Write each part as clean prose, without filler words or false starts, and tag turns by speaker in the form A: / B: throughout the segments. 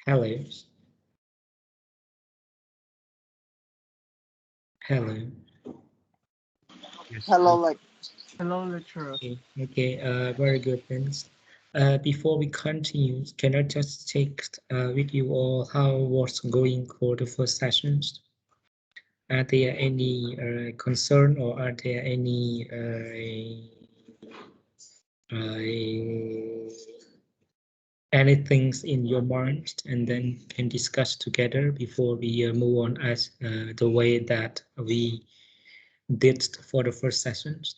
A: Hello. Hello. Yes.
B: Hello, like
C: Hello, lecturer.
A: Okay. Very good. Thanks. Before we continue, can I just check with you all how was going for the first sessions? Are there any concern or are there any anything in your mind, and then can discuss together before we move on as the way that we did for the first sessions?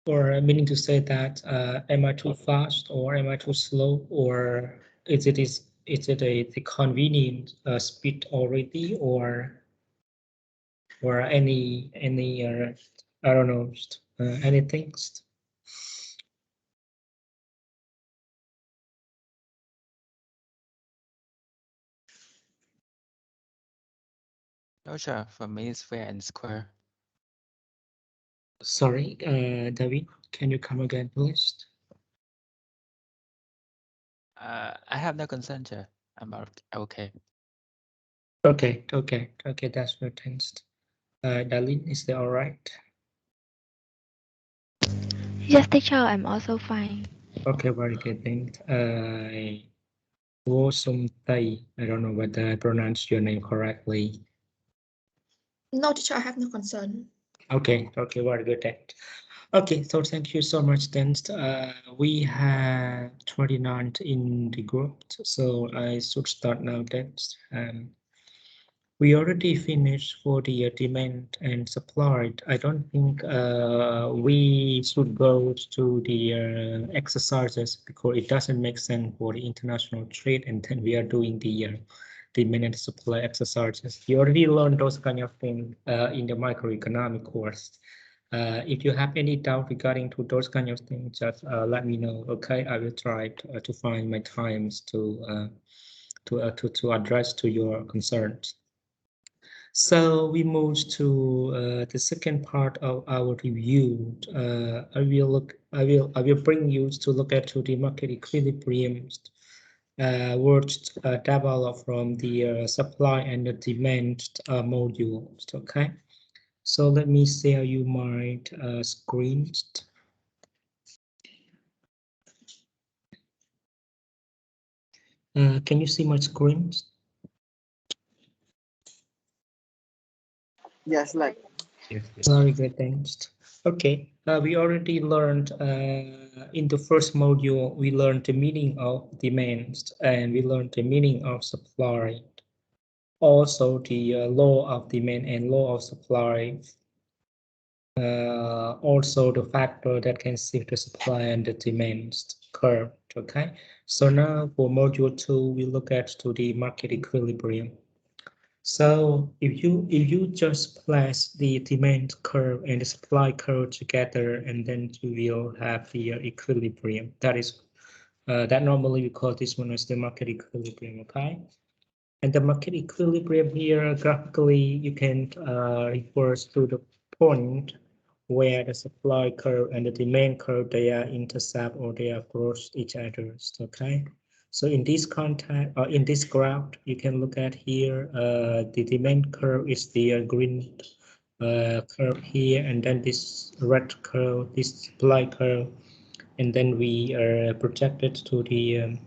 A: Or meaning to say that am I too fast or am I too slow, or is it the convenient speed already, or any I don't know anything?
D: No, sure. For me, it's fair and square.
A: Sorry, David, can you come again, please?
D: I have no concern, sir. Okay.
A: Okay, that's good. Thanks. Darlene, is that all right?
E: Yes, teacher, I'm also fine.
A: Okay, very good. Thanks. Wo Sum Tai, I don't know whether I pronounced your name correctly.
F: No, teacher, I have no concern.
A: Okay, very good. Thanks. Okay, so thank you so much. Then we have 29 in the group, so I should start now. Then we already finished for the demand and supply. I don't think we should go to the exercises because it doesn't make sense for the international trade, and then we are doing the demand and supply exercises. You already learned those kind of things in the microeconomic course. If you have any doubt regarding to those kind of things, just let me know. Okay, I will try to find my times to address to your concerns. So we move to the second part of our review. I will bring you to look at to the market equilibrium, which develop from the supply and the demand modules. Okay. So let me share you my screen. Can you see my screen?
B: yes, like
A: Very good, thanks. Okay, we already learned in the first module, we learned the meaning of demand and we learned the meaning of supply. Also the law of demand and law of supply. Also the factor that can shift the supply and the demand curve. Okay, so now for module 2, we look at to the market equilibrium. So if you just place the demand curve and the supply curve together, and then you will have the equilibrium. That is that normally we call this one as the market equilibrium. Okay, and the market equilibrium here graphically you can refers to the point where the supply curve and the demand curve they are intercept or they are cross each other. Okay. So in this context, in this graph, you can look at here, the demand curve is the green curve here, and then this red curve, this supply curve, and then we are projected to the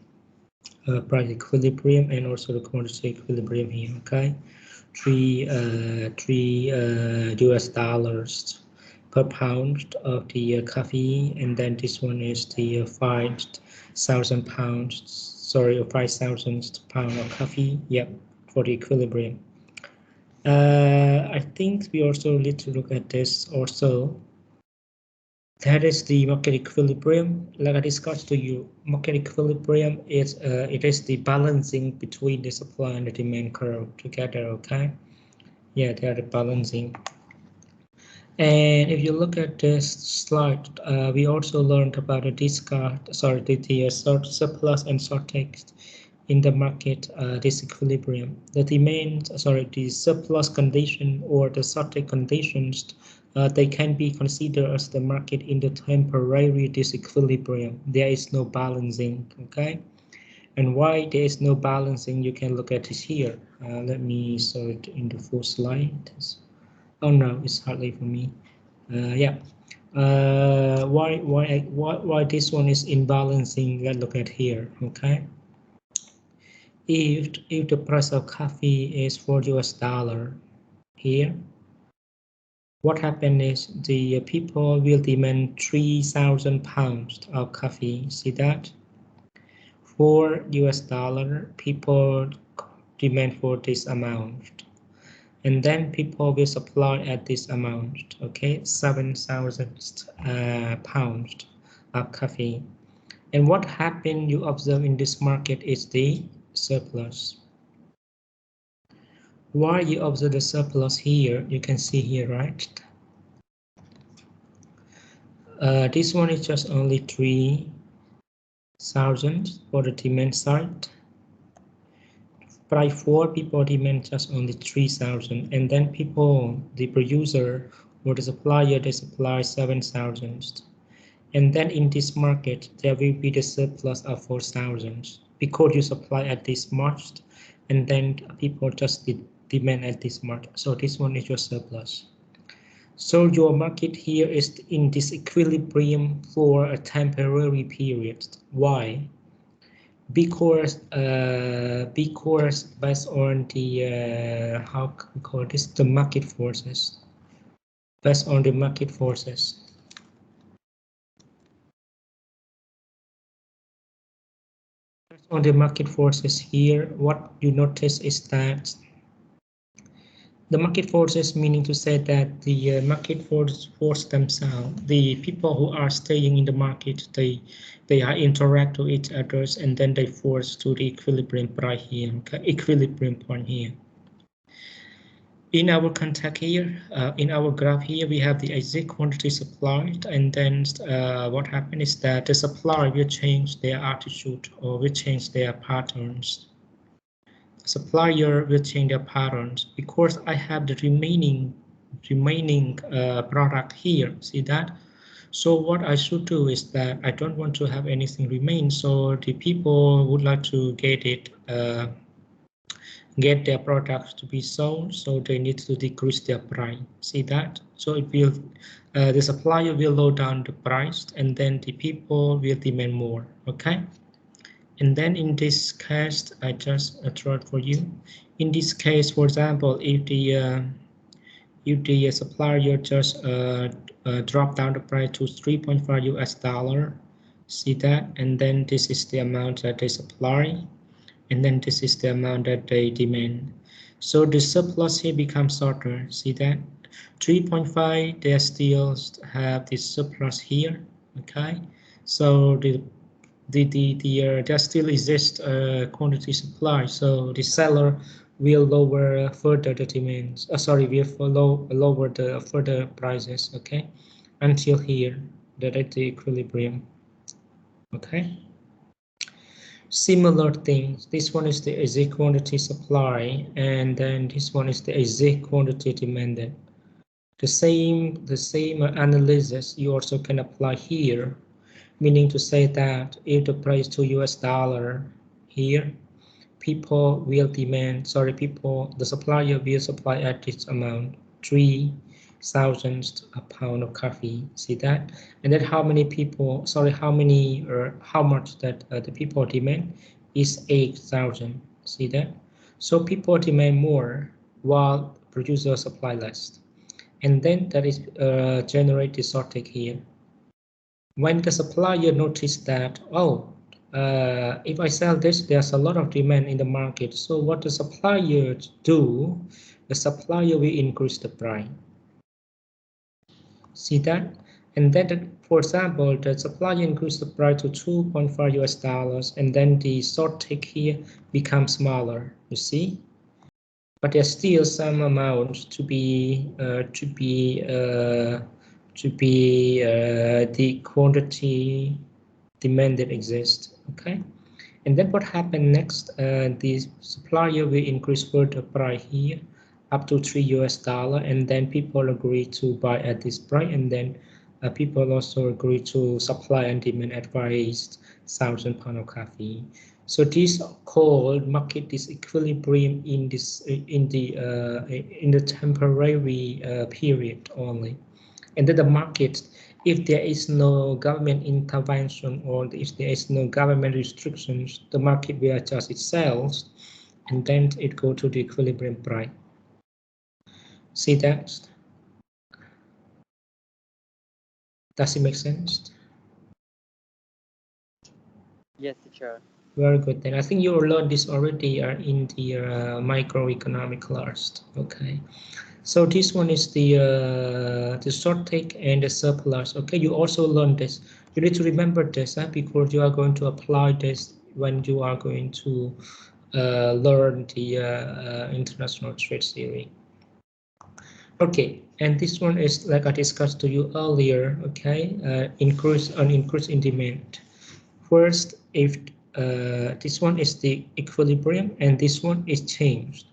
A: price equilibrium and also the commodity equilibrium here. Okay, three US dollars per pound of the coffee, and then this one is the 5,000 pounds, sorry, 5,000 pound of coffee. Yep, for the equilibrium. I think we also need to look at this also. That is the market equilibrium. Like I discussed to you, market equilibrium is it is the balancing between the supply and the demand curve together. Okay, yeah, they are the balancing. And if you look at this slide, we also learned about the discard, sorry, the surplus and shortage in the market disequilibrium. The demand, sorry, the surplus condition or the shortage conditions they can be considered as the market in the temporary disequilibrium. There is no balancing, okay? And why there is no balancing, you can look at it here. Let me show it in the full slide. Oh no, it's hardly for me. Yeah. Why this one is imbalancing? Let's look at here, okay? If the price of coffee is $4 here, what happens is the people will demand 3,000 pounds of coffee. See that? $4, people demand for this amount, and then people will supply at this amount. Okay, 7,000 pounds of coffee. And what happened you observe in this market is the surplus. Why you observe the surplus here? You can see here, right? This one is just only 3,000 for the demand side. Price 4, people demand just only 3,000, and then people, the producer or the supplier, they supply 7,000. And then in this market, there will be the surplus of 4,000 because you supply at this much, and then people just demand at this much. So this one is your surplus. So your market here is in this equilibrium for a temporary period. Why? Because based on the how we call this, the market forces. Based on the market forces. On the market forces here, what you notice is that the market forces, meaning to say that the market force themselves, the people who are staying in the market, they are interact with each others, and then they force to the equilibrium price here, okay? Equilibrium point here. In our context here, in our graph here, we have the exact quantity supplied, and then what happened is that the supply will change their attitude or will change their patterns. Supplier will change their patterns because I have the remaining product here. See that? So what I should do is that I don't want to have anything remain. So the people would like to get it, get their products to be sold. So they need to decrease their price. See that? So it will, the supplier will lower down the price, and then the people will demand more. Okay. And then in this case, I just draw it for you. In this case, for example, if the supplier just drop down the price to 3.5 US dollar, see that? And then this is the amount that they supply, and then this is the amount that they demand. So the surplus here becomes shorter. See that? 3.5, they still have this surplus here. Okay, so there still exists quantity supply, so the seller will lower further the demands. Will lower the further prices. Okay, until here that at the equilibrium. Okay. Similar things. This one is the exact quantity supply, and then this one is the exact quantity demanded. The same analysis you also can apply here. Meaning to say that if the price to US dollar here, people will demand, the supplier will supply at this amount, 3,000 a pound of coffee. See that? And then how many people, how much that the people demand is 8,000. See that? So people demand more while producers supply less. And then that is generate the shortage here. When the supplier noticed that, if I sell this, there's a lot of demand in the market. So what the supplier do, the supplier will increase the price. See that? And then, for example, the supplier increased the price to 2.5 US dollars, and then the shortage here becomes smaller. You see? But there's still some amount to be the quantity demanded exists. Okay, and then what happened next? The supplier will increase further price here up to $3, and then people agree to buy at this price, and then people also agree to supply and demand at various £1,000 of coffee. So these are called market disequilibrium in the temporary period only. And then the market, if there is no government intervention or if there is no government restrictions, the market will adjust itself, and then it go to the equilibrium price. See that? Does it make sense?
B: Yes, teacher.
A: Very good. Then I think you learned this already in the microeconomic class. Okay. So this one is the shortage and the surplus. Okay, you also learned this. You need to remember this because you are going to apply this when you are going to learn the international trade theory. Okay, and this one is like I discussed to you earlier. Okay, increase in demand. First, if this one is the equilibrium and this one is changed.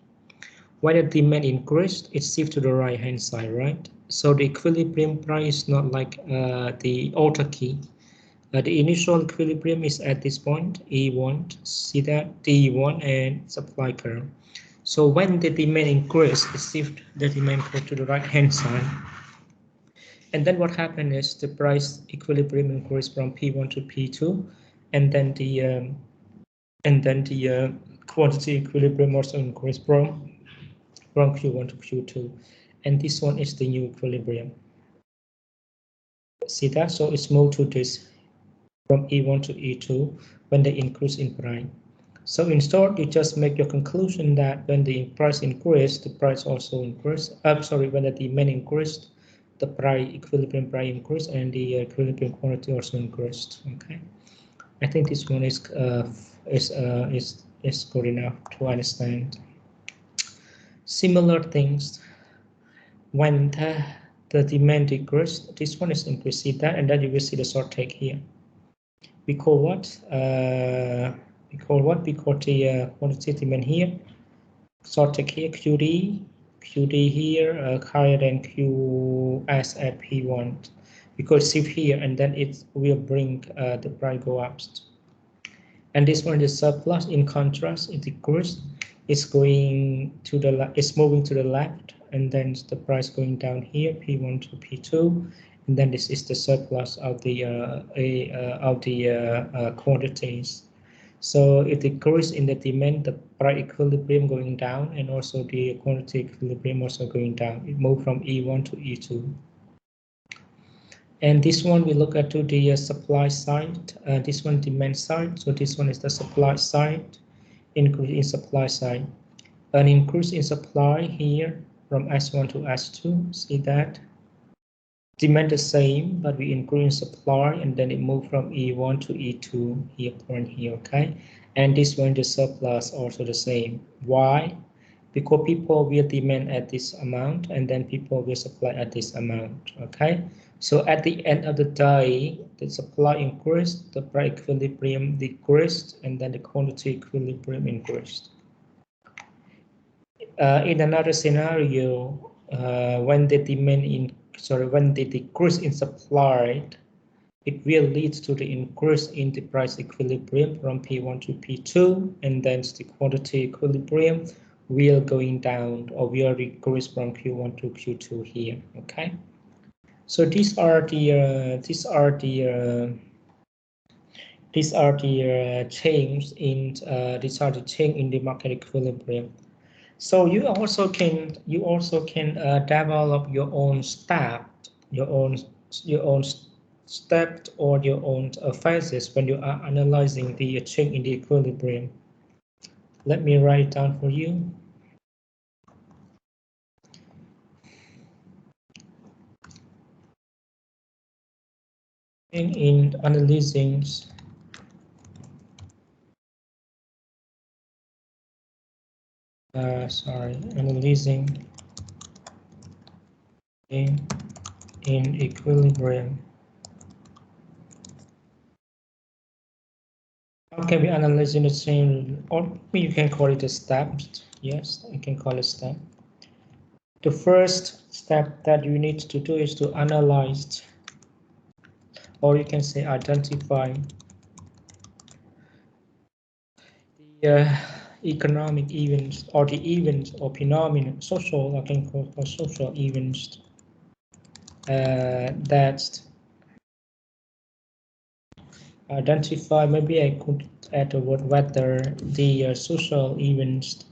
A: When the demand increased, it shifts to the right hand side, right? So the equilibrium price is not like the autarky. The initial equilibrium is at this point, E1, see that, D1 and supply curve. So when the demand increases, it shifts the demand curve to the right hand side. And then what happened is the price equilibrium increased from P1 to P2, and then the quantity equilibrium also increased from Q1 to Q2, and this one is the new equilibrium. See that? So it's moved to this from E1 to E2 when they increase in price. So in short, you just make your conclusion that when the price increased, the price also increased. When the demand increased, the price equilibrium price increased, and the equilibrium quantity also increased. Okay, I think this one is good enough to understand. Similar things when the demand decreased, this one is increased, see that, and then you will see the shortage here. Because what? Because the quantity demand here, shortage here, QD here higher than QS at P1, because shift here, and then it will bring the price go up. And this one is surplus. In contrast, it decreased. It's going to the it's moving to the left, and then the price going down here, P1 to P2, and then this is the surplus of the quantities. So it decrease in the demand, the price equilibrium going down, and also the quantity equilibrium also going down. It moved from E1 to E2. And this one we look at to the supply side. This one demand side. So this one is the supply side. Increase in supply side. An increase in supply here from S1 to S2. See that? Demand the same, but we increase in supply, and then it moved from E1 to E2 here, point here. Okay, and this one the surplus also the same. Why? Because people will demand at this amount, and then people will supply at this amount. Okay, so at the end of the day, the supply increased, the price equilibrium decreased, and then the quantity equilibrium increased. In another scenario, when the decrease in supply, it will lead to the increase in the price equilibrium from P1 to P2, and then the quantity equilibrium will going down, or will decrease from Q1 to Q2 here. Okay, so these are the change in the market equilibrium. So you also can develop your own step, step or your own phases when you are analyzing the change in the equilibrium. Let me write it down for you. In analyzing analyzing in equilibrium. How can we analyze in the same, or you can call it a step? Yes, I can call it step. the first step that you need to do is to analyze, or you can say identify, the economic events or the events or phenomena, social, I can call for social events that identify. Maybe I could add the word whether the social events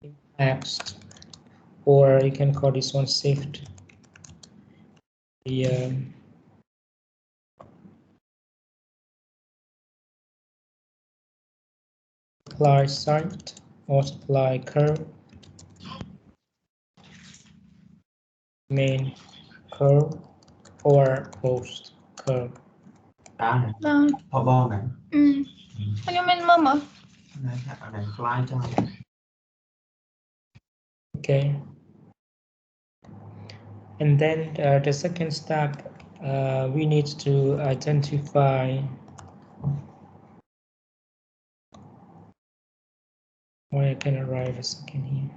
A: impacts, or you can call this one shift, the supply side or supply curve, main curve, or post curve.
C: Vâng.
G: Bo này.
C: Bao nhiêu men mâm ạ?
G: Này fly cho.
A: Okay. And then the second step, we need to identify where I can arrive a second here.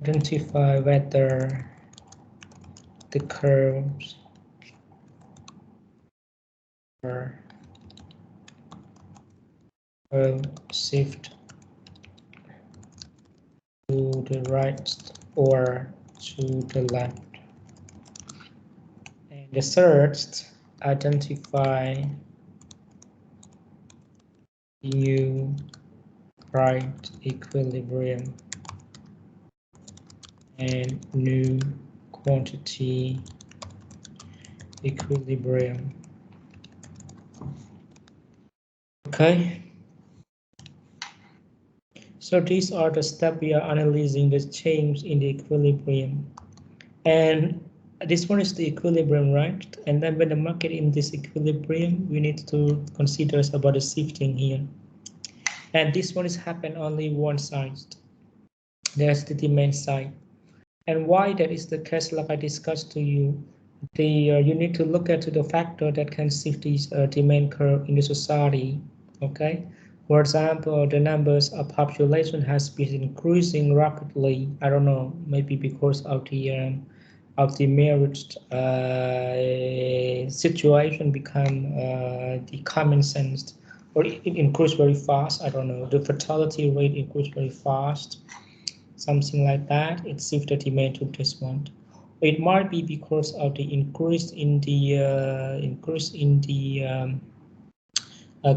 A: Identify whether the curves will shift to the right or to the left. And the third, identify new right equilibrium and new quantity equilibrium. Okay. So these are the steps we are analyzing the change in the equilibrium. And this one is the equilibrium, right? And then when the market in this equilibrium, we need to consider about the shifting here. And this one is happen only one side. There's the demand side. And why that is the case, like I discussed to you, you need to look at the factor that can shift this demand curve in the society. Okay. For example, the numbers of population has been increasing rapidly. I don't know, maybe because of the marriage situation become the common sense, or it increased very fast. I don't know, the fertility rate increased very fast, something like that. It shifted demand to this one. It might be because of the increase in the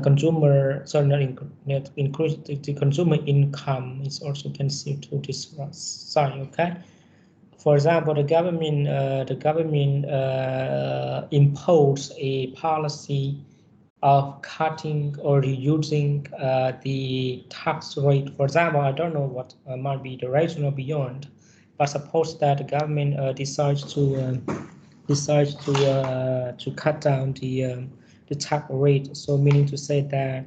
A: consumer, sorry, not increase the consumer income is also can shift to this side. Okay. For example, the government imposed a policy of cutting or reducing the tax rate. For example, I don't know what might be the reason or beyond, but suppose that the government decides to cut down the tax rate. So meaning to say that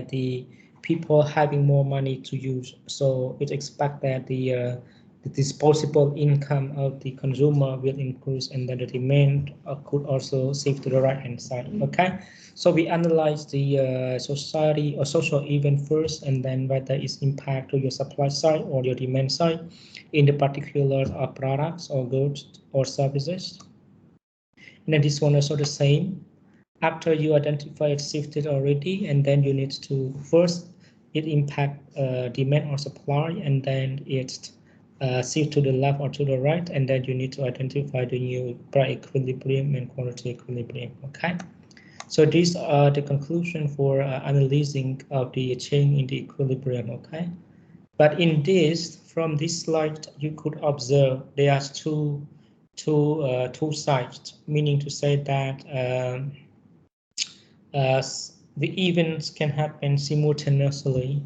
A: the people having more money to use. So it expect that the disposable income of the consumer will increase, and then the demand could also shift to the right hand side. Okay, so we analyze the society or social event first, and then whether it's impact to your supply side or your demand side in the particular products or goods or services. And then this one also the same. After you identify it shifted already, and then you need to first it impact demand or supply, and then it shift to the left or to the right, and then you need to identify the new price equilibrium and quantity equilibrium. Okay, so these are the conclusion for analyzing of the change in the equilibrium. Okay, but in this, from this slide, you could observe there are two sides, meaning to say that the events can happen simultaneously.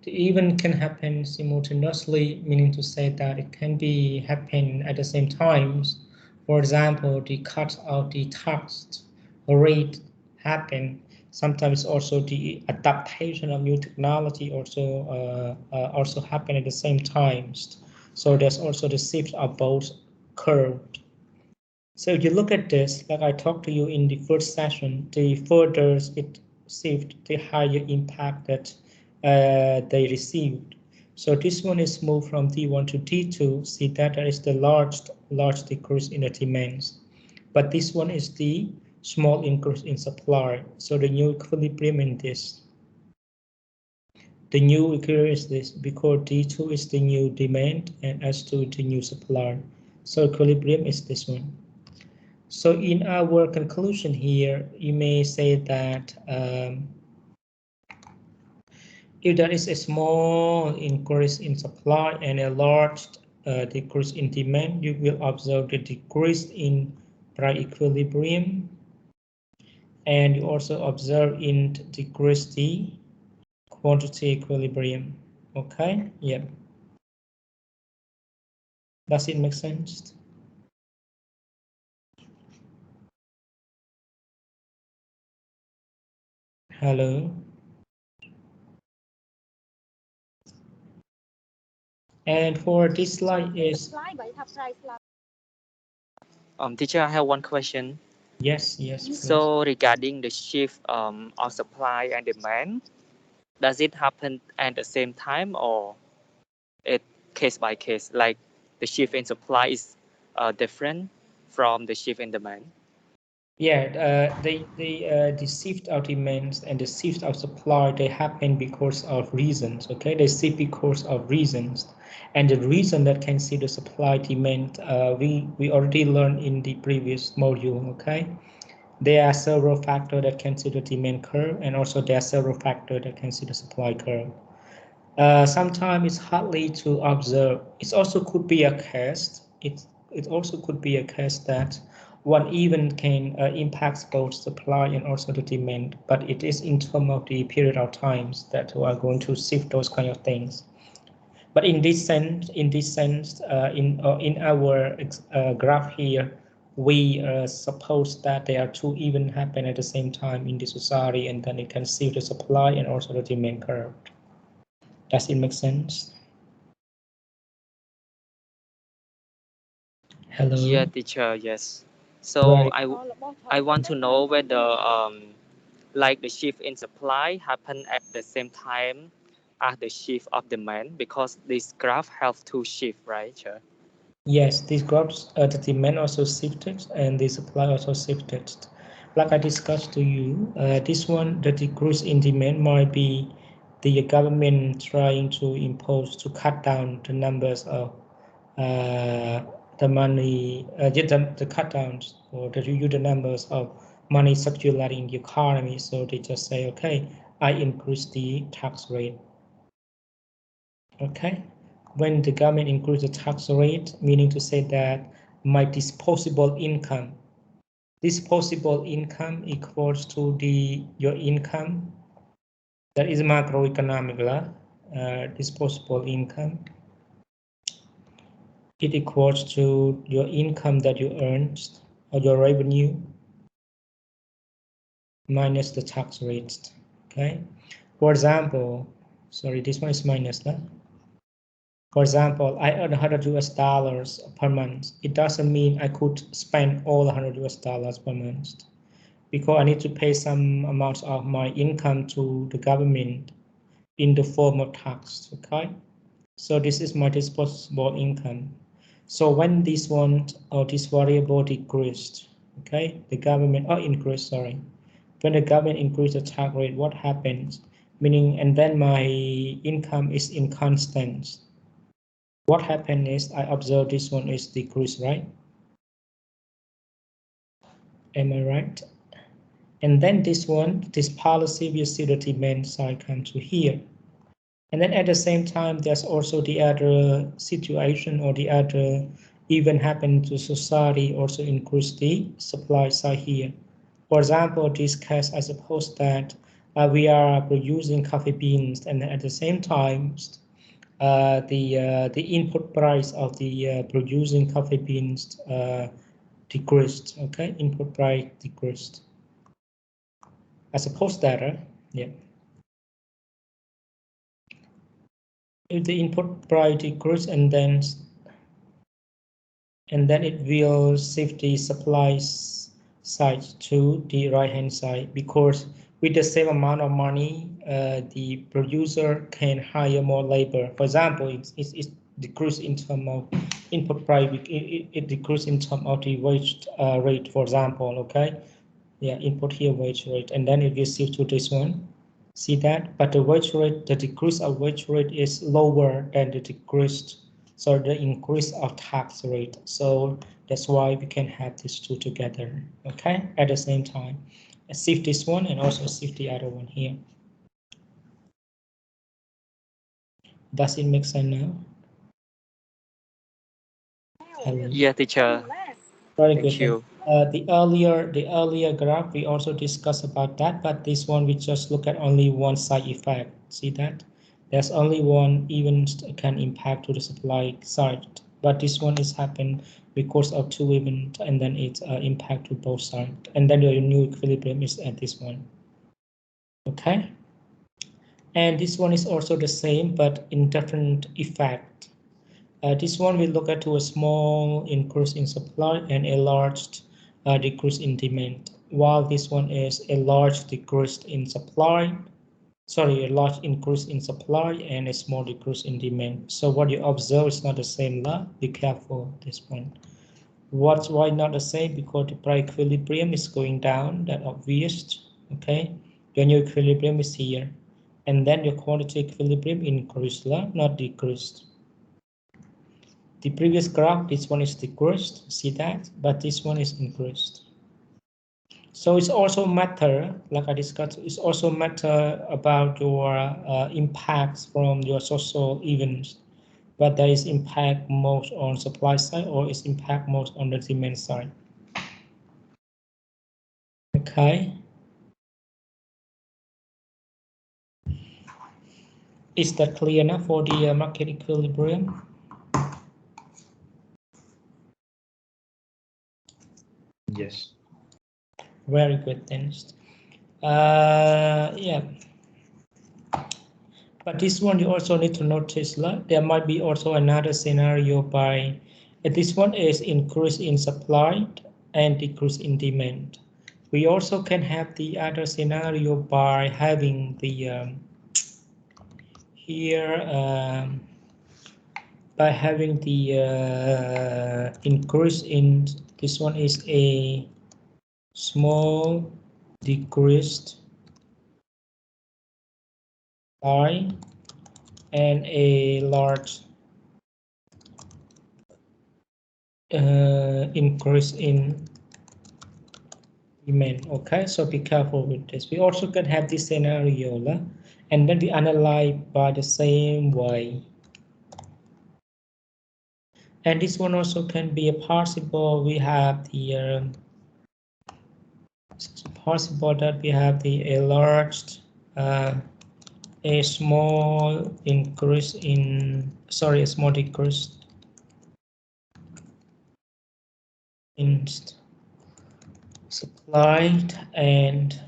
A: The event can happen simultaneously, meaning to say that it can be happen at the same times. For example, the cut of the tax rate happen. Sometimes also the adaptation of new technology also happen at the same times. So there's also the shift of both curves. So you look at this, like I talked to you in the first session, the further it received, the higher impact that they received. So this one is moved from D1 to D2. See that there is the large decrease in the demands, but this one is the small increase in supply. So the new equilibrium in this. The new equilibrium is this because D2 is the new demand and S2 is the new supply. So equilibrium is this one. So in our conclusion here, you may say that if there is a small increase in supply and a large decrease in demand, you will observe the decrease in price equilibrium, and you also observe in decrease the quantity equilibrium. Okay, yeah. Does it make sense? Hello. And for this slide is
B: Teacher, I have one question.
A: yes, please.
B: So regarding the shift of supply and demand, does it happen at the same time or it case by case? Like the shift in supply is different from the shift in demand?
A: Yeah, the shift of demands and the shift of supply, they happen because of reasons. Okay, they shift because of reasons, and the reason that can see the supply demand, we already learned in the previous module. Okay, there are several factors that can see the demand curve, and also there are several factors that can see the supply curve. Sometimes it's hardly to observe. It also could be a case. It also could be a case that one event can impact both supply and also the demand, but it is in terms of the period of times that we are going to shift those kind of things. But in this sense, in our graph here, we suppose that there are two events happen at the same time in the society, and then it can shift the supply and also the demand curve. Does it make sense? Hello.
B: Yeah, teacher. Yes. So I want to know whether like the shift in supply happen at the same time as the shift of demand, because this graph have two shift, right, teacher?
A: Yes, these graphs, the demand also shifted and the supply also shifted. Like I discussed to you, this one, the decrease in demand might be the government trying to impose to cut down the numbers of the money, the cut downs or the reduce the numbers of money circulating in the economy. So they just say, okay, I increase the tax rate. Okay, when the government increase the tax rate, meaning to say that my disposable income equals to your income, that is macroeconomic law. Disposable income, it equals to your income that you earned or your revenue minus the tax rate. Okay, for example, sorry, this one is minus that. For example, I earn $100 per month. It doesn't mean I could spend all $100 per month because I need to pay some amount of my income to the government in the form of tax. Okay, so this is my disposable income. So when this one or this variable decreased, okay, the government increased. Sorry, when the government increased the tax rate, what happens? Meaning, and then my income is inconstant. What happened is I observe this one is decreased, right? Am I right? And then this one, this policy, we see the demand side come to here. And then at the same time, there's also the other situation or the other event happen to society also increase the supply side here. For example, this case, I suppose that we are producing coffee beans and at the same time, the input price of the producing coffee beans decreased. Okay, input price decreased. I suppose that, yeah. If the input price decreased and then and then it will shift the supply side to the right hand side, because with the same amount of money, the producer can hire more labor. For example, it decrease in terms of input price, it decrease in terms of the wage rate, for example. Okay, yeah, input here wage rate, and then it will shift to this one. See that? But the wage rate, the decrease of wage rate is lower than the decreased, so the increase of tax rate. So that's why we can have these two together, okay, at the same time. Shift this one and also shift the other one here. Does it make sense now? Hello.
B: Yeah, teacher.
A: Very
B: Thank
A: good.
B: you.
A: The earlier graph we also discussed about that, but this one we just look at only one side effect. See that? There's only one event can impact to the supply side, but this one is happen because of two events, and then it impact to both sides, and then your new equilibrium is at this one. Okay, and this one is also the same, but in different effect. This one will look at to a small increase in supply and a large decrease in demand, while this one is a large decrease in supply. Sorry, a large increase in supply and a small decrease in demand. So what you observe is not the same law. Be careful this one. Why not the same? Because the price equilibrium is going down. That obvious. Okay, your new equilibrium is here, and then your quantity equilibrium increased, not decreased. The previous graph, this one is decreased, see that, but this one is increased. So it's also matter, like I discussed, it's also matter about your impacts from your social events, but there is impact most on supply side or is impact most on the demand side. Okay. Is that clear enough for the market equilibrium?
H: Yes.
A: Very good, thanks. Yeah. But this one you also need to notice that there might be also another scenario by this one is increase in supply and decrease in demand. We also can have the other scenario by having the here by having the increase in this one is a small decreased supply and a large increase in demand. Okay, so be careful with this. We also can have this scenario, and then we analyze by the same way. And this one also can be a possible. We have the it's possible that we have the a large a small increase in a small decrease in supply and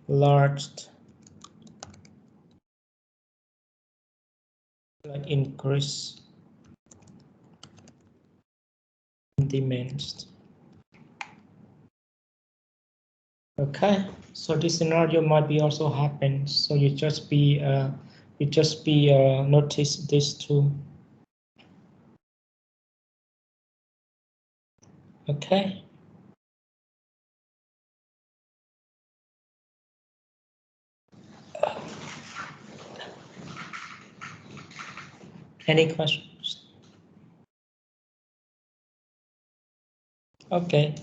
A: large increase in demand. Okay, so this scenario might be also happen. So you just be notice this too. Okay. Any questions? Okay.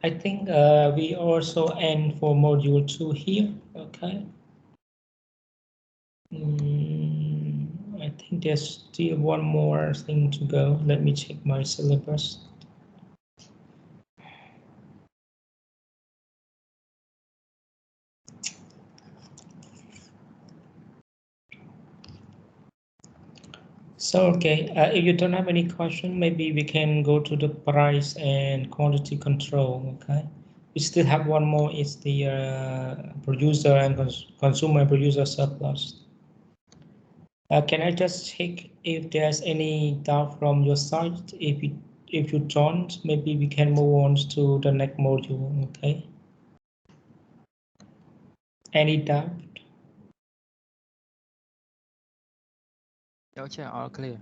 A: I think we also end for module 2 here. Okay. I think there's still one more thing to go. Let me check my syllabus. So, okay, if you don't have any question, maybe we can go to the price and quantity control, okay? We still have one more, it's the producer and consumer producer surplus. Can I just check if there's any doubt from your side? If you if you don't, maybe we can move on to the next module. Okay. Any doubt?
D: No, Chair, all clear.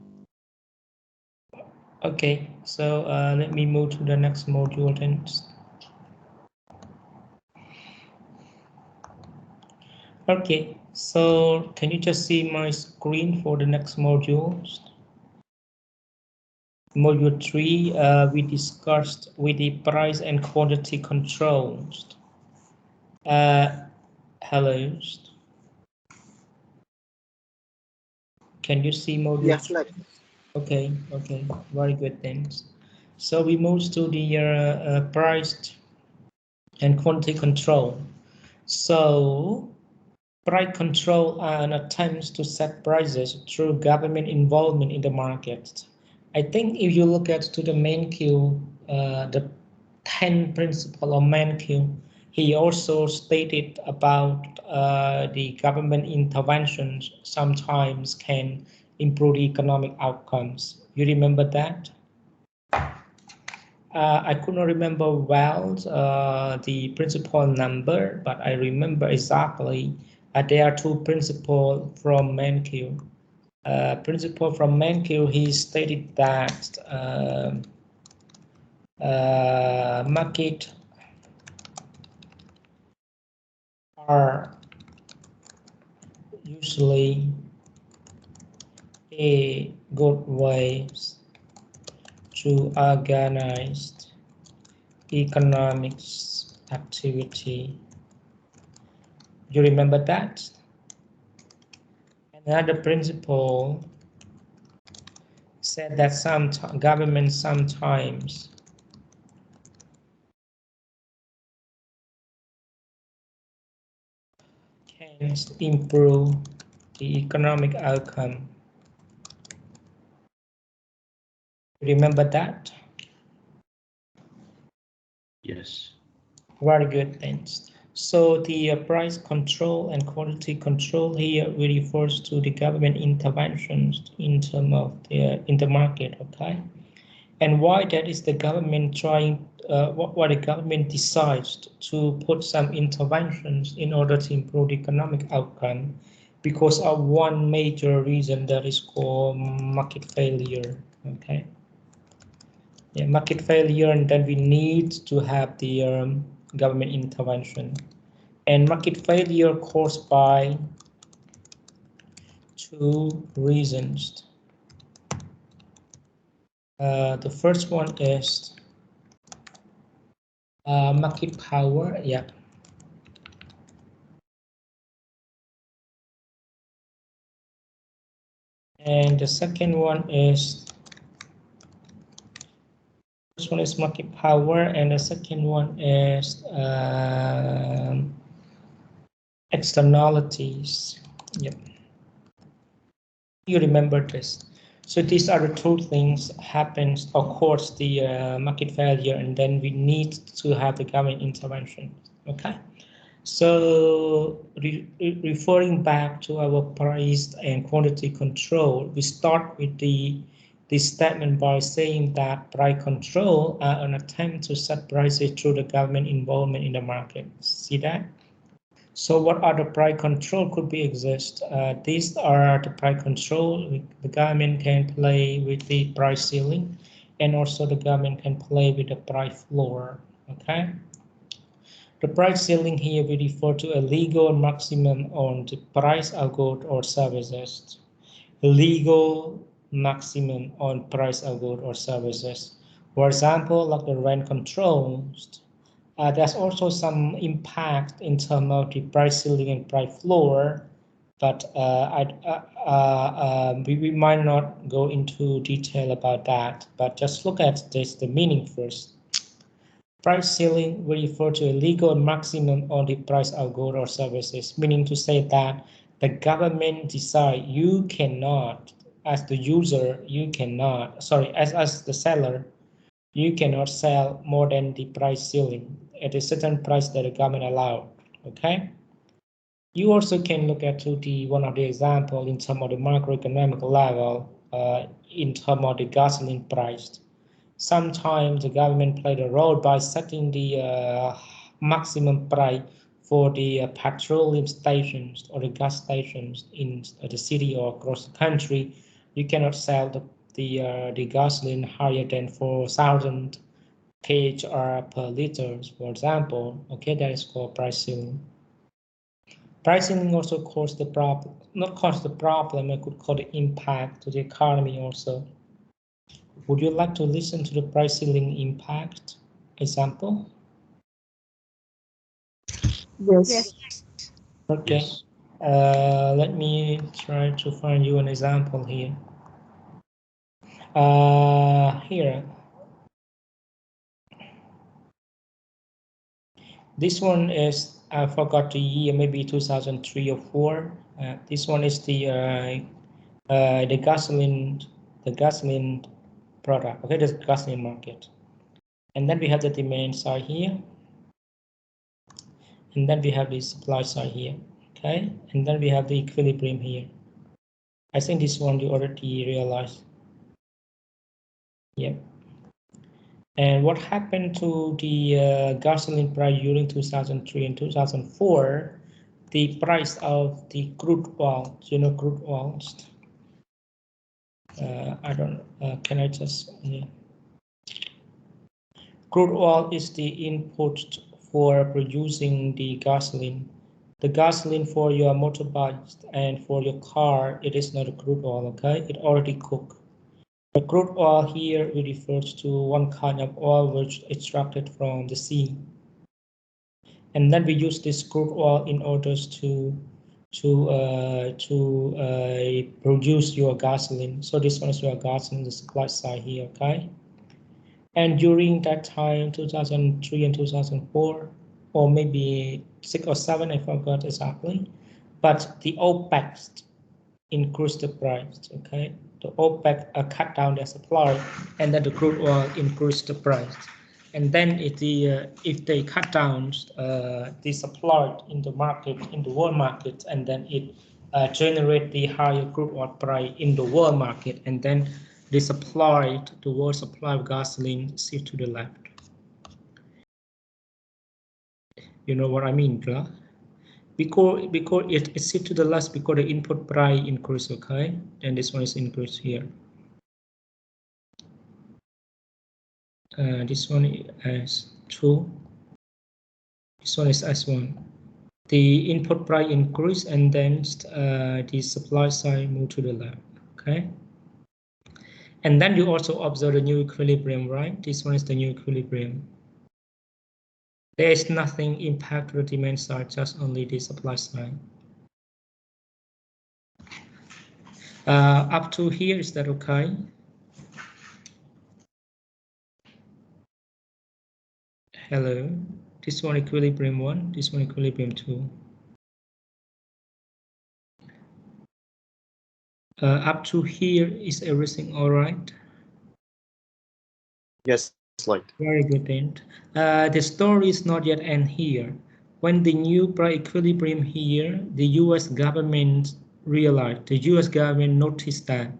A: Okay, so let me move to the next module then. Okay, so can you just see my screen for the next module? Module 3, we discussed with the price and quantity controls. Hello. Can you see module?
I: Yes, like.
A: Okay, very good, thanks. So we move to the price and quantity control. So price control are an attempt to set prices through government involvement in the market. I think if you look at to the main queue, the 10 principle of main queue, he also stated about the government interventions sometimes can improve the economic outcomes. You remember that? I could not remember well the principal number, but I remember exactly there are two principles from Mankiw. Principle from Mankiw, he stated that market are usually a good ways to organize economics activity. You remember that? Another principle said that some governments sometimes can improve the economic outcome. Remember that?
H: Yes.
A: Very good, thanks. So the price control and quality control here refers to the government interventions in terms of in the market, okay? And why that is the government trying, why the government decides to put some interventions in order to improve the economic outcome, because of one major reason that is called market failure, okay? Yeah, market failure, and then we need to have the government intervention. And market failure caused by two reasons. The first one is market power, yeah. And the second one is, first one is market power, and the second one is externalities. Yep. You remember this. So these are the two things happens, of course, the market failure, and then we need to have the government intervention. Okay. So referring back to our price and quantity control, we start with this statement by saying that price control are an attempt to set prices through the government involvement in the market. See that? So what are the price control could be exist? These are the price control. The government can play with the price ceiling, and also the government can play with the price floor. Okay. The price ceiling here we refer to a legal maximum on the price of goods or services. Legal maximum on price of goods or services. For example, like the rent controls. There's also some impact in terms of the price ceiling and price floor, but we might not go into detail about that. But just look at this, the meaning first. Price ceiling will refer to a legal maximum on the price of goods or services, meaning to say that the government decide you cannot, as the user, you cannot, sorry, as the seller, you cannot sell more than the price ceiling at a certain price that the government allowed. Okay. You also can look at the one of the example in terms of the macroeconomic level, in terms of the gasoline price. sometimes the government played a role by setting the maximum price for the petroleum stations or the gas stations in the city or across the country. You cannot sell the gasoline higher than 4,000 kHR per liter, for example. Okay, that is called price ceiling. Price ceiling also caused the problem, not cause the problem, it could cause the impact to the economy also. Would you like to listen to the price ceiling impact example?
F: Yes.
A: Okay.
H: Yes.
A: Let me try to find you an example here. Here. This one is, I forgot the year, maybe 2003 or 4. This one is the gasoline product. Okay, the gasoline market. And then we have the demand side here. And then we have the supply side here. Okay, and then we have the equilibrium here. I think this one you already realized. Yep. And what happened to the gasoline price during 2003 and 2004? The price of the crude oil, crude oil. I don't. Can I just? Yeah. Crude oil is the input for producing the gasoline. The gasoline for your motorbike and for your car, it is not a crude oil. Okay, it already cooked. The crude oil here refers to one kind of oil which extracted from the sea. And then we use this crude oil in order to produce your gasoline. So this one is your gasoline, the supply side here, okay? And during that time, 2003 and 2004, or maybe 6 or 7, I forgot exactly. But the OPEC increased the price, okay? The OPEC cut down their supply, and then the crude oil increased the price. And then if they cut down the supply in the market, in the world market, and then it generate the higher crude oil price in the world market, and then the world supply of gasoline shift to the left. You know what I mean, Clark? Because it shift to the left because the input price increase, okay? And this one is increased here. This one is S2. This one is S1. The input price increase and then the supply side move to the left, okay? And then you also observe the new equilibrium, right? This one is the new equilibrium. There is nothing impact to the demand side, just only the supply side. Up to here, is that okay? Hello, this one equilibrium 1, this one equilibrium 2. Up to here, is everything all right?
H: Yes, like.
A: Very good then. The story is not yet end here. When the new price equilibrium here, the US government realized, the US government noticed that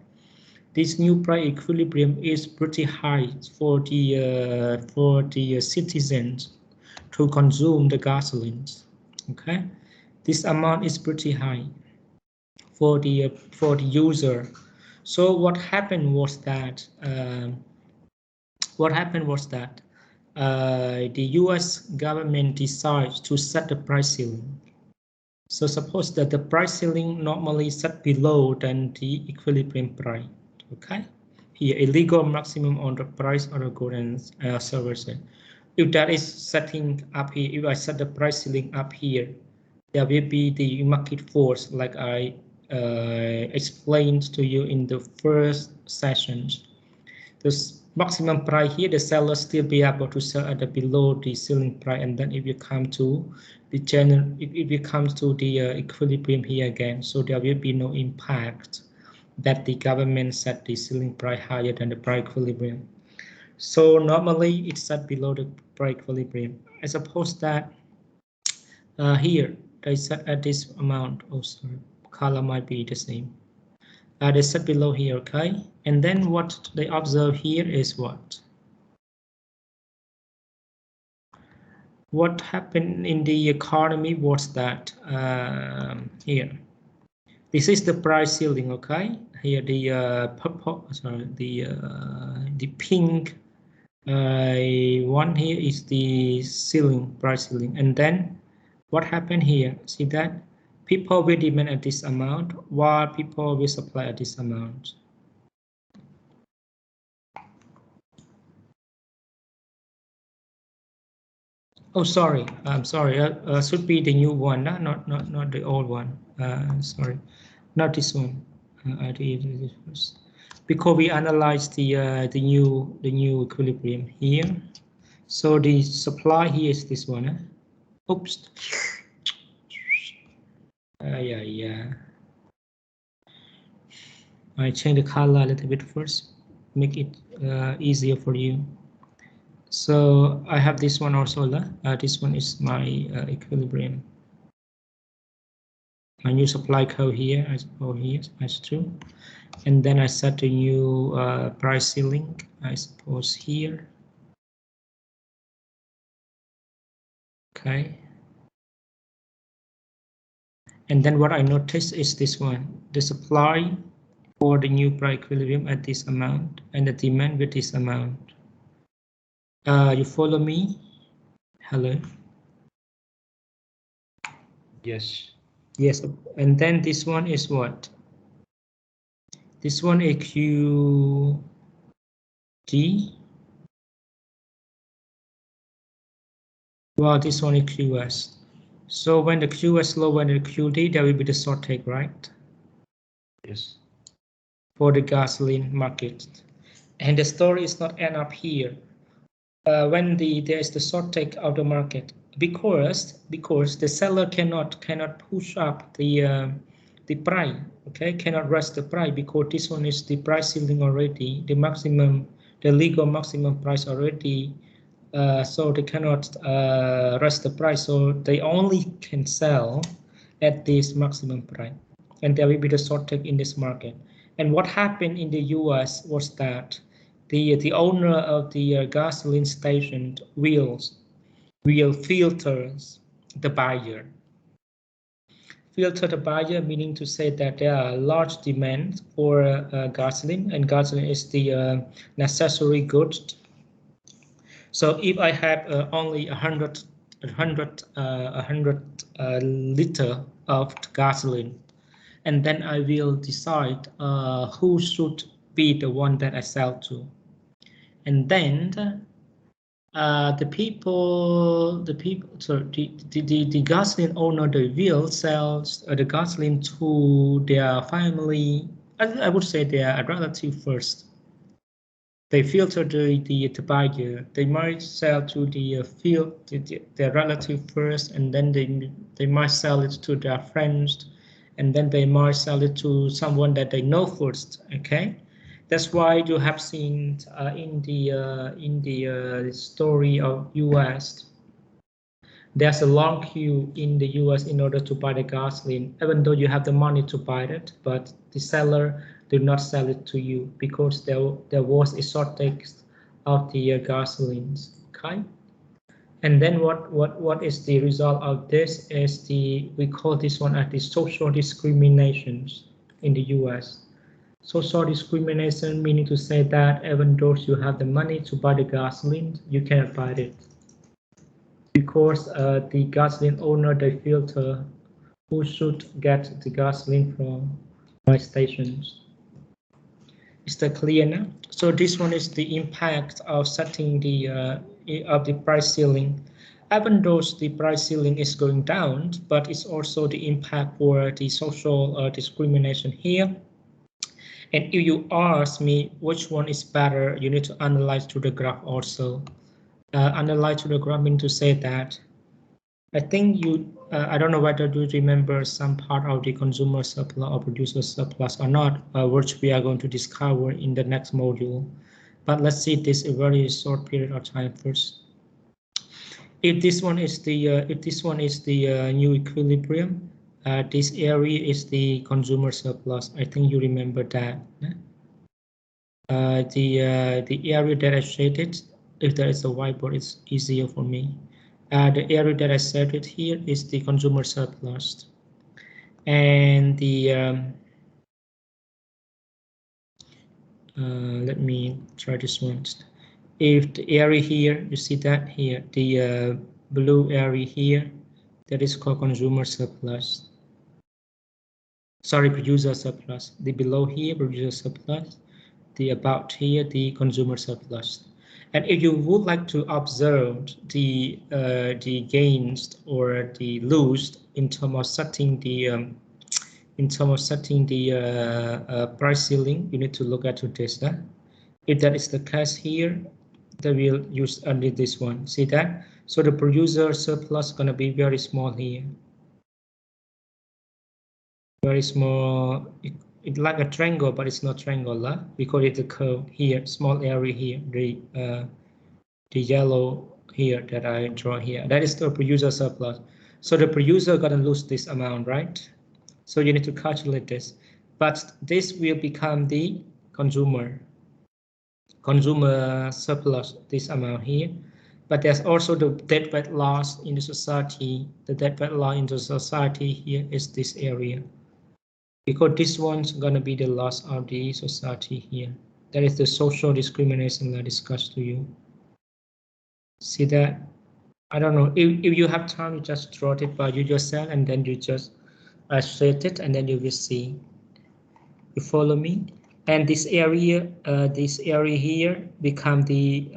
A: this new price equilibrium is pretty high for the citizens to consume the gasolines. Okay, this amount is pretty high for the user. So what happened was that the US government decides to set the price ceiling. So suppose that the price ceiling normally set below than the equilibrium price. Okay, here a legal maximum on the price of the goods and services. If that is setting up here, if I set the price ceiling up here, there will be the market force, like I explained to you in the first sessions. The maximum price here, the seller still be able to sell at the below the ceiling price, and then if you come to the general, if you come to the equilibrium here again, so there will be no impact that the government set the ceiling price higher than the price equilibrium. So normally it's set below the price equilibrium. I suppose that here they set at this amount. Oh, sorry, color might be the same. They set below here, okay? And then what they observe here is what? what happened in the economy was that here. This is the price ceiling, okay? Here the purple, sorry, the pink one here is the ceiling, price ceiling, and then what happened here? See that people will demand at this amount, while people will supply at this amount. Oh, sorry. I'm sorry. Should be the new one, not the old one. Sorry, not this one. I did this first because we analyzed the new equilibrium here. So the supply here is this one. Oops. Yeah. I change the color a little bit first, make it easier for you. So I have this one also. This one is my equilibrium. My new supply code here, I suppose here, that's true. And then I set a new price ceiling, I suppose here. Okay. And then what I notice is this one, the supply for the new price equilibrium at this amount and the demand with this amount. You follow me? Hello?
H: Yes.
A: Yes, and then this one is what? This one is QG. Well, this one is QS. So when the QS low, when the QD, there will be the shortage, right?
H: Yes.
A: For the gasoline market. And the story is not end up here. When there is the shortage of the market, because the seller cannot push up the price, okay, cannot raise the price because this one is the price ceiling already, the maximum, the legal maximum price already. So they cannot raise the price, so they only can sell at this maximum price, and there will be the shortage in this market. And what happened in the US was that the owner of the gasoline station will filter the buyer. Filter the buyer, meaning to say that there are large demand for gasoline, and gasoline is the necessary goods. So if I have only 100 liter of gasoline, and then I will decide who should be the one that I sell to, and then the gasoline owner, they will sell the gasoline to their family. I would say their relative first. They filter the buyer. They might sell to the their relative first, and then they might sell it to their friends, and then they might sell it to someone that they know first. Okay, that's why you have seen in the story of U.S. There's a long queue in the US in order to buy the gasoline, even though you have the money to buy it, but the seller did not sell it to you because there was a shortage of the gasolines. Okay, and then what is the result of this is we call this one as the social discriminations in the US. Social discrimination meaning to say that even though you have the money to buy the gasoline, you cannot buy it because the gasoline owner, they filter who should get the gasoline from my stations. Is that clear now? So this one is the impact of setting the price ceiling. Even though the price ceiling is going down, but it's also the impact for the social discrimination here. And if you ask me which one is better, you need to analyze to the graph also. Analyze to the graph means to say that I think I don't know whether you remember some part of the consumer surplus or producer surplus or not, which we are going to discover in the next module. But let's see this a very short period of time first. If this one is the new equilibrium, this area is the consumer surplus. I think you remember that. The area that I shaded, if there is a whiteboard, it's easier for me. The area that I set it here is the consumer surplus, and the let me try this one. If the area here, you see that here, the blue area here, that is called consumer surplus. Sorry, producer surplus. The below here, producer surplus. The about here, the consumer surplus. And if you would like to observe the gains or the loss in terms of setting the price ceiling, you need to look at this. If that is the case here, then we'll use only this one. See that? So the producer surplus is going to be very small here. Very small. It's like a triangle, but it's not triangular because it's a curve here, small area here, the yellow here that I draw here. That is the producer surplus. So the producer gonna lose this amount, right? So you need to calculate this, but this will become the consumer surplus, this amount here. But there's also the deadweight loss in the society. The deadweight loss in the society here is this area, because this one's gonna be the loss of the society here. That is the social discrimination that I discussed to you. See that? I don't know if you have time, you just draw it by yourself, and then you just set it, and then you will see. You follow me? And this area here become the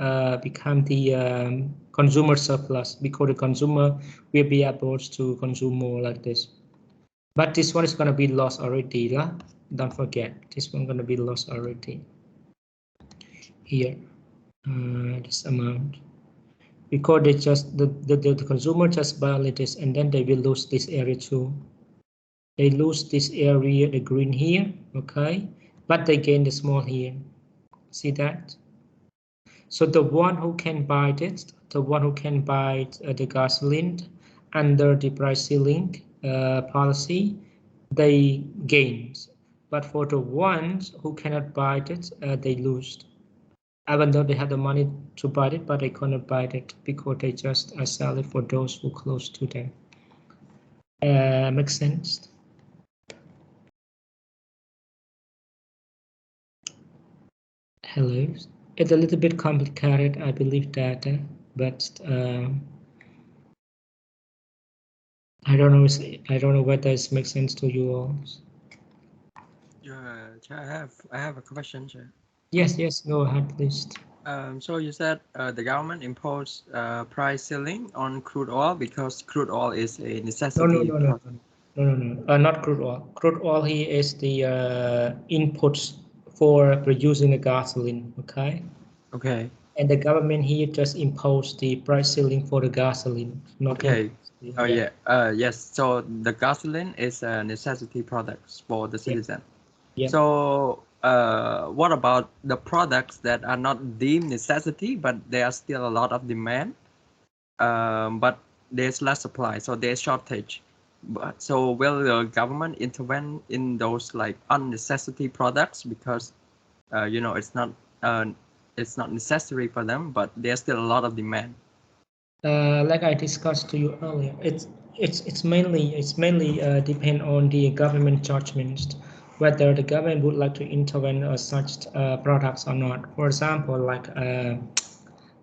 A: consumer surplus, because the consumer will be able to consume more like this. But this one is gonna be lost already, lah. Don't forget, this one gonna be lost already. Here, this amount, because they just the consumer just buy this, and then they will lose this area too. They lose this area, the green here, okay, but they gain the small here. See that? So the one who can buy it, the one who can buy the gasoline under the price ceiling policy, they gain. But for the ones who cannot buy it, they lose. Even though they have the money to buy it, but they cannot buy it because they just sell it for those who close to them. Makes sense? Hello. It's a little bit complicated, I believe that, but I don't know whether it makes sense to you all.
I: Chair, I have a question, Chair.
A: Yes, go ahead, please.
I: So you said the government imposed price ceiling on crude oil because crude oil is a necessity.
A: No, not crude oil. Crude oil here is the inputs for producing the gasoline, okay?
I: Okay.
A: And the government here just imposed the price ceiling for the gasoline.
I: Okay. Yes. So the gasoline is a necessity product for the citizen.
A: Yeah.
I: So what about the products that are not deemed necessity, but there are still a lot of demand, but there's less supply, so there's shortage. But so will the government intervene in those like unnecessity products because it's not necessary for them, but there's still a lot of demand.
A: Like I discussed to you earlier, it's mainly depend on the government judgments, whether the government would like to intervene on such products or not. For example,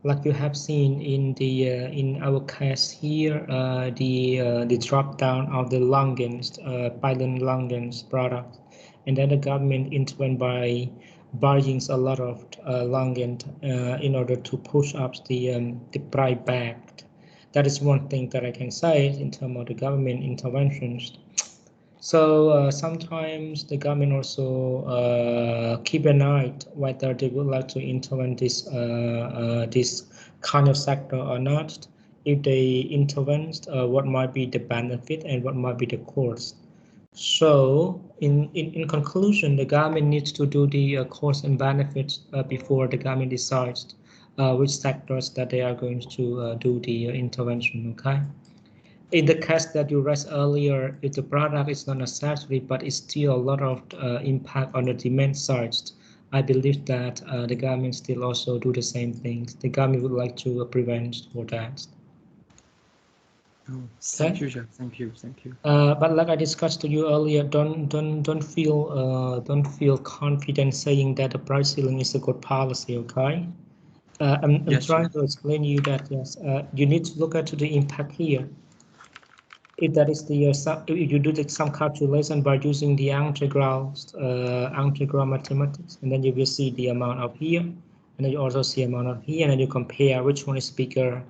A: like you have seen in the in our case here, the drop down of the Longens, pilot Longens product, and then the government intervened by buying a lot of Longen in order to push up the price back. That is one thing that I can say in terms of the government interventions. So sometimes the government also keep an eye whether they would like to intervene this kind of sector or not. If they intervene, what might be the benefit and what might be the cost. So in conclusion, the government needs to do the cost and benefits before the government decides which sectors that they are going to do the intervention. Okay. In the case that you raised earlier, if the product is not necessary, but it's still a lot of impact on the demand side, I believe that the government still also do the same things. The government would like to prevent for that.
I: Thank you, sir. Thank you. Thank you.
A: But like I discussed to you earlier, don't feel confident saying that the price ceiling is a good policy. Okay. I'm
I: Yes,
A: trying
I: sir.
A: to explain you that yes, you need to look at the impact here. If that is the if you do some calculation by using the integral mathematics, and then you will see the amount of here, and then you also see amount of here, and then you compare which one is bigger,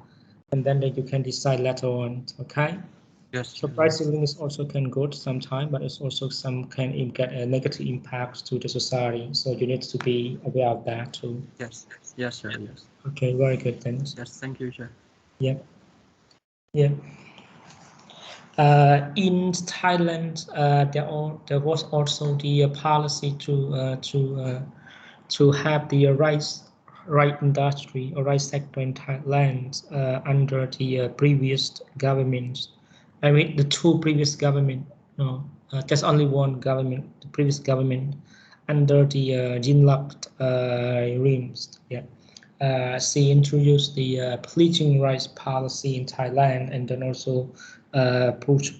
A: and then you can decide later on. Okay.
I: Yes.
A: So price ceiling is also can good sometime, but it's also some can get a negative impact to the society. So you need to be aware of that too.
I: Yes. Yes, sir. Yes.
A: Okay, very good then.
I: Yes. Thank you, sir.
A: Yeah. Yeah. In Thailand, there was also the policy to have the rice industry or rice sector in Thailand under the previous government. I mean, the two previous government. No, just only one government. The previous government under the Jinlak regimes. Yeah. She introduced the pledging rights policy in Thailand, and then also push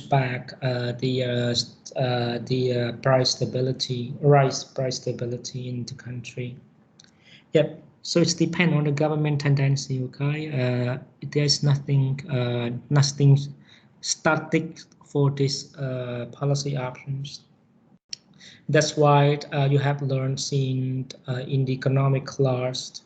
A: back the price stability, rice price stability in the country. Yep. So it's depend on the government tendency. Okay. There's nothing static for this policy options. That's why you have learned in the economic class.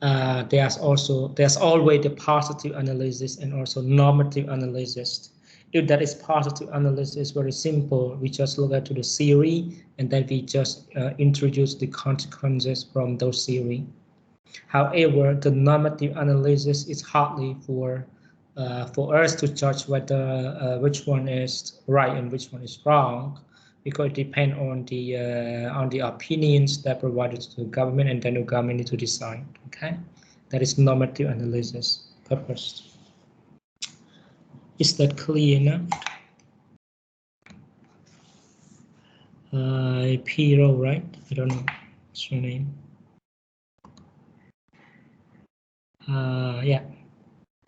A: There's always the positive analysis and also normative analysis. If that is positive analysis, very simple. We just look at the theory and then we just introduce the consequences from those theory. However, the normative analysis is hardly for us to judge whether which one is right and which one is wrong, because it depends on the opinions that provided to the government, and then the government need to decide. Okay, that is normative analysis purpose. Is that clear enough? Piro, right? I don't know. What's your name? Yeah.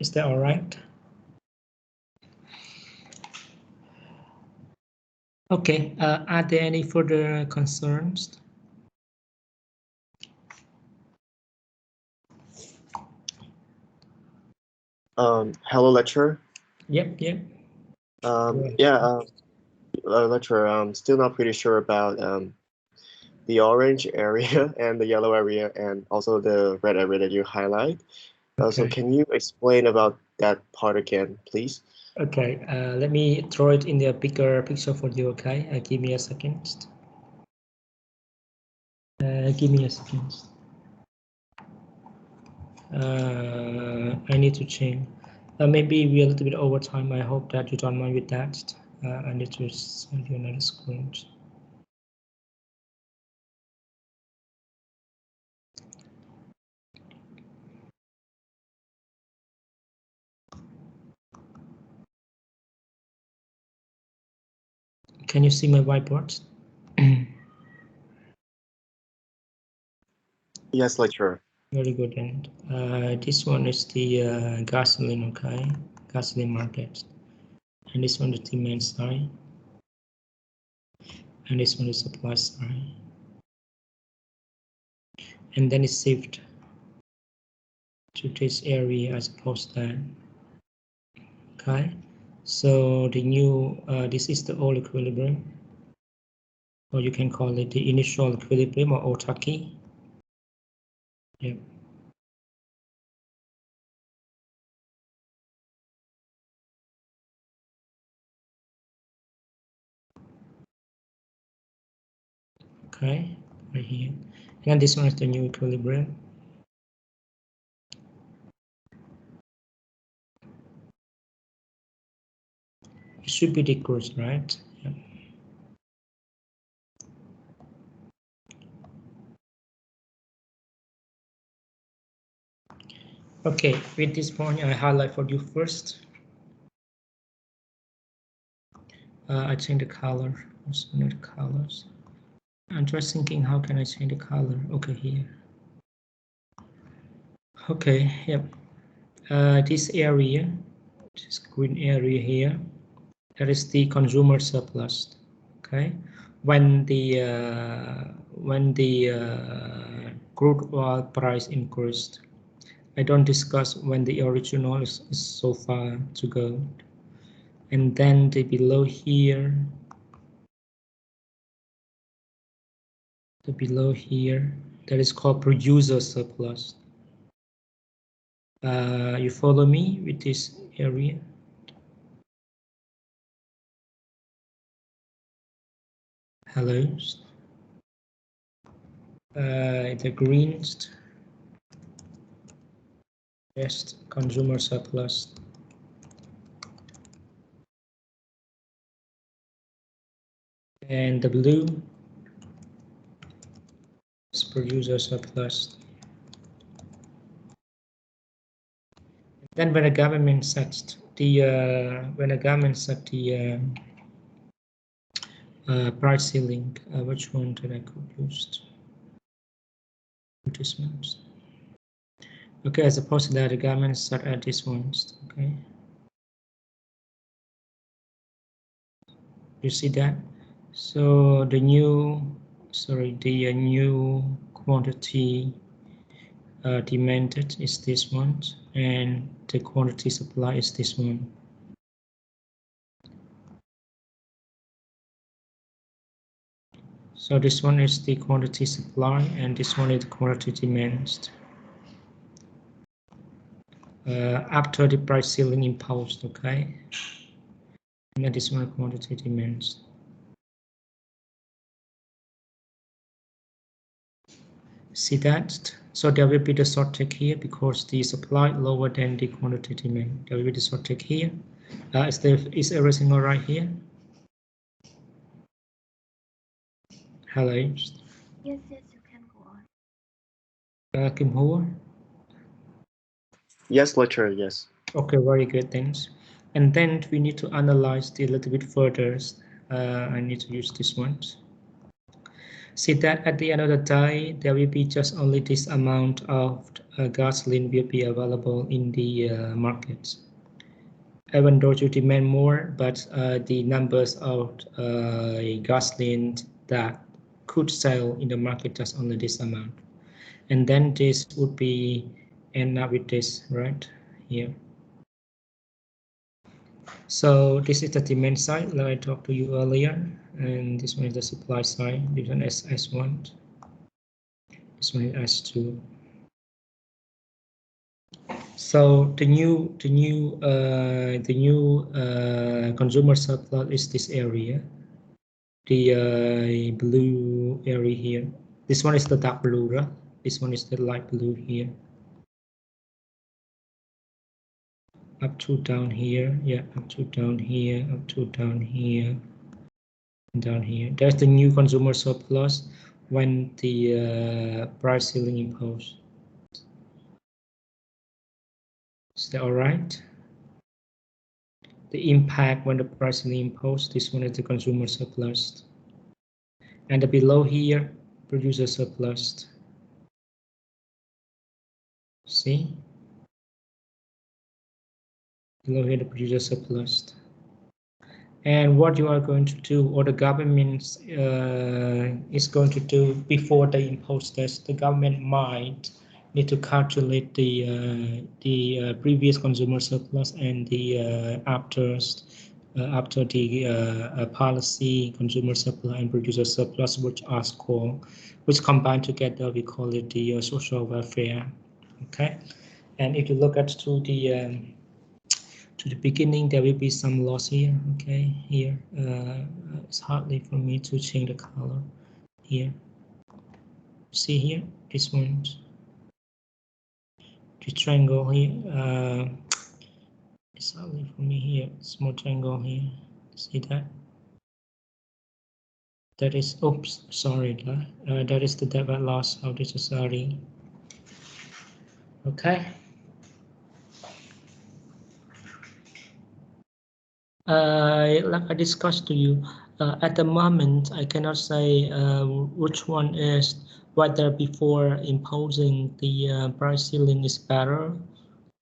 A: Is that all right? Okay. Are there any further concerns?
J: Hello, lecturer.
A: Yep.
J: Lecturer, I'm still not pretty sure about the orange area and the yellow area and also the red area that you highlight. So can you explain about that part again, please?
A: Okay, let me throw it in the bigger picture for you, okay? Give me a second. Give me a second. I need to change. Maybe we're a little bit over time. I hope that you don't mind with that. I need to send you another screen. Can you see my whiteboard?
J: Yes, lecturer.
A: Very good. And this one is the gasoline, okay? Gasoline market. And this one is the demand side. And this one is supply side. And then it's shift to this area, I suppose then. Okay, so the new this is the old equilibrium, or you can call it the initial equilibrium or autarky. Yep. Okay, right here. And this one is the new equilibrium. It should be decreased, right? Yep. Okay, with this point, I highlight for you first. I change the color. Also need the colors. I'm just thinking, how can I change the color? Okay, here. Okay, yep. This area this green area here, that is the consumer surplus. Okay, when the crude oil price increased. I don't discuss when the original is so far to go. And then the below here, that is called producer surplus. You follow me with this area? Hello. The green, yes, consumer surplus. And the blue is producer surplus. Then when the government sets the price ceiling, which one did I use? Adjustments. Okay, as opposed to that, the government set at this ones. Okay, you see that? So the new quantity demanded is this one, and the quantity supply is this one. So this one is the quantity supply, and this one is the quantity demand. After the price ceiling imposed, okay, and then this one quantity demands. See that? So there will be the shortage here because the supply lower than the quantity demand. There will be the shortage here. Is everything all right here? Hello.
E: Yes, you can go on.
A: Kim Hoa?
J: Yes, lecturer, yes.
A: Okay, very good, thanks. And then we need to analyze it a little bit further. I need to use this one. See that at the end of the day, there will be just only this amount of gasoline will be available in the markets. Even though you demand more, but the numbers of gasoline that could sell in the market just only this amount. And then this would be end up with this right here. So this is the demand side that I talked to you earlier, and this one is the supply side. This one is S1, this one is S2. So the new consumer surplus is this area, the blue area here. This one is the dark blue, right? This one is the light blue here. Up to down here, yeah, up to down here, up to down here, and down here. There's the new consumer surplus when the price ceiling imposed. Is that all right? The impact when the price ceiling imposed, this one is the consumer surplus. And the below here, producer surplus. See? Below here, the producer surplus. And what you are going to do, or the government is going to do before they impose this, the government might need to calculate the previous consumer surplus and the after the policy consumer surplus and producer surplus, which combined together, we call it the social welfare. Okay, and if you look at to the beginning, there will be some loss here. Okay, here it's hardly for me to change the color here. See here, this one, the triangle here. It's hardly for me here. Small triangle here. See that? That is. Oops, sorry. That is the debit loss of the society. Okay. Like I discussed to you, at the moment, I cannot say which one is whether before imposing the price ceiling is better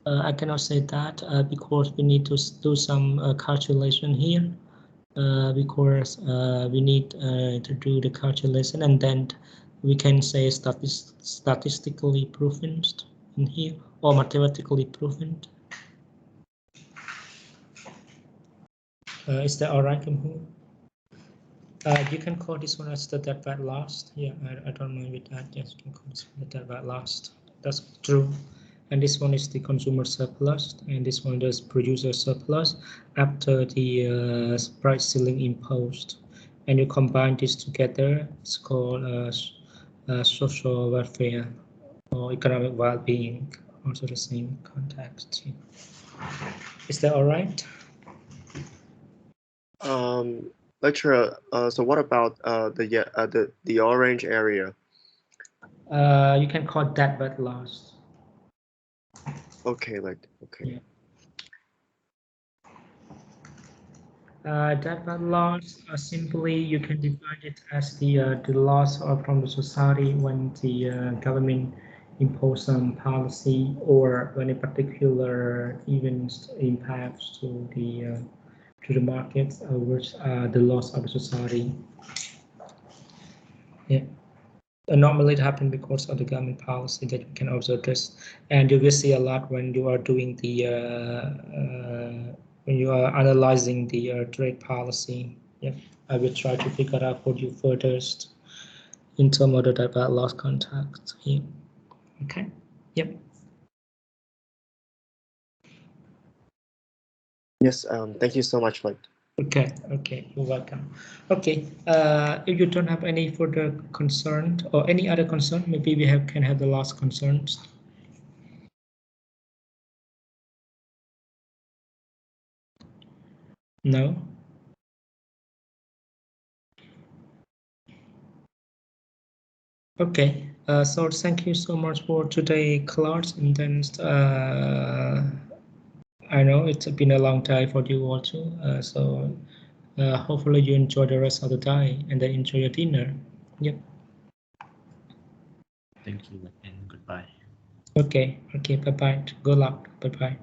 A: I cannot say that because we need to do some calculation here. Because we need to do the calculation, and then we can say statistically proven in here or mathematically proven. Is that all right, Kumhu? You can call this one as the dead by last. Yeah, I don't mind with that. Yes, you can call this one the dead by last. That's true. And this one is the consumer surplus, and this one is producer surplus after the price ceiling imposed. And you combine this together, it's called social welfare or economic well-being, also the same context. Is that all right?
J: Lecturer, so what about the orange area?
A: You can call that but last.
J: Okay, okay.
A: Yeah. That but loss, simply you can define it as the loss from the society when the government impose some policy or when a particular event impacts to the markets, which the loss of the society. Yeah. Normally it happens because of the government policy that you can observe this, and you will see a lot when you are doing the when you are analyzing the trade policy. Yeah, I will try to figure out for you furthest in terms of the direct loss contact here. Okay. Yep.
J: Yes. Thank you so much, Mike.
A: Okay, you're welcome. Okay, if you don't have any further concern or any other concern, maybe we can have the last concerns. No. Okay, so thank you so much for today class, and then I know it's been a long time for you also, so hopefully you enjoy the rest of the day and then enjoy your dinner. Yep.
H: Thank you and goodbye.
A: Okay, bye bye. Good luck. Bye bye.